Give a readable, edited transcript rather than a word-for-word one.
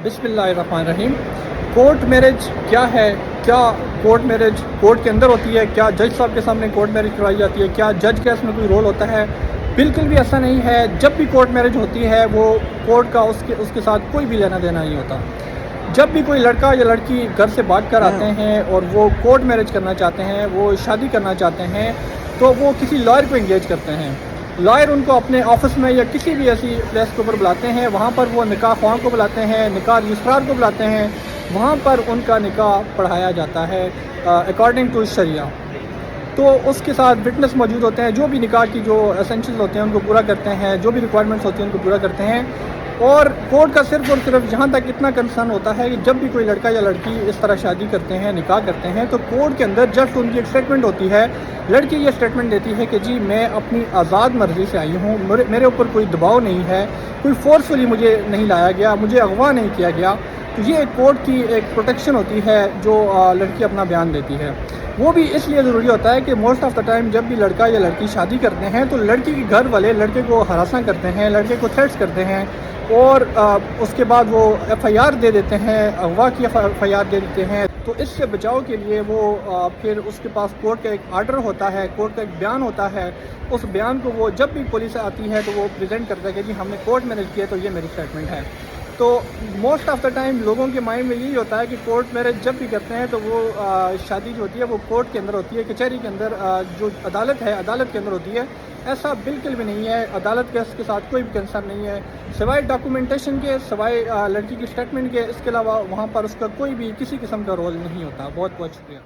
बिस्मिल्लाहिर्रहमानिर्रहीम। Court marriage क्या है? क्या कोर्ट मैरिज कोर्ट के अंदर होती है? क्या जज साहब के सामने कोर्ट मैरिज करवाई जाती है? क्या जज का इसमें कोई रोल होता है? बिल्कुल भी ऐसा नहीं है। जब भी कोर्ट मैरिज होती है वो कोर्ट का उसके साथ कोई भी लेना देना नहीं होता। जब भी कोई लड़का या लड़की घर से भाग कर आते हैं और वो कोर्ट मैरिज करना चाहते हैं, वो शादी करना चाहते हैं, तो वो किसी लॉयर को इंगेज करते हैं। लॉयर उनको अपने ऑफिस में या किसी भी ऐसी प्लेस के ऊपर बुलाते हैं, वहाँ पर वो निकाह ख्वाह को बुलाते हैं, निकाह रजिस्ट्रार को बुलाते हैं, वहाँ पर उनका निकाह पढ़ाया जाता है अकॉर्डिंग टू शरिया। तो उसके साथ विटनेस मौजूद होते हैं, जो भी निकाह की जो एसेंशियल्स होते हैं उनको पूरा करते हैं, जो भी रिक्वायरमेंट्स होती हैं उनको पूरा करते हैं। और कोर्ट का सिर्फ और सिर्फ जहाँ तक इतना कंसर्न होता है कि जब भी कोई लड़का या लड़की इस तरह शादी करते हैं, निकाह करते हैं, तो कोर्ट के अंदर जस्ट उनकी एक स्टेटमेंट होती है। लड़की ये स्टेटमेंट देती है कि जी मैं अपनी आज़ाद मर्ज़ी से आई हूँ, मेरे ऊपर कोई दबाव नहीं है, कोई फोर्सफुली मुझे नहीं लाया गया, मुझे अगवा नहीं किया गया। तो ये कोर्ट की एक प्रोटेक्शन होती है जो लड़की अपना बयान देती है। वो भी इसलिए ज़रूरी होता है कि मोस्ट ऑफ़ द टाइम जब भी लड़का या लड़की शादी करते हैं तो लड़की के घर वाले लड़के को हरासा करते हैं, लड़के को थ्रेट्स करते हैं, और उसके बाद वो एफआईआर दे देते हैं, अगवा की एफआईआर दे देते हैं। तो इससे बचाव के लिए वो फिर उसके पास कोर्ट का एक आर्डर होता है, कोर्ट का एक बयान होता है। उस बयान को वो जब भी पुलिस आती है तो वो प्रेजेंट करता है कि जी हमने कोर्ट मैरिज किया, तो ये मेरी स्टेटमेंट है। तो मोस्ट ऑफ़ द टाइम लोगों के माइंड में यही होता है कि कोर्ट मैरिज जब भी करते हैं तो वो शादी जो होती है वो कोर्ट के अंदर होती है, कचहरी के अंदर, जो अदालत है अदालत के अंदर होती है। ऐसा बिल्कुल भी नहीं है। अदालत के इसके साथ कोई भी कंसर्न नहीं है, सिवाय डॉक्यूमेंटेशन के, सिवाय लड़की की स्टेटमेंट के। इसके अलावा वहाँ पर उसका कोई भी किसी किस्म का रोल नहीं होता। बहुत बहुत शुक्रिया।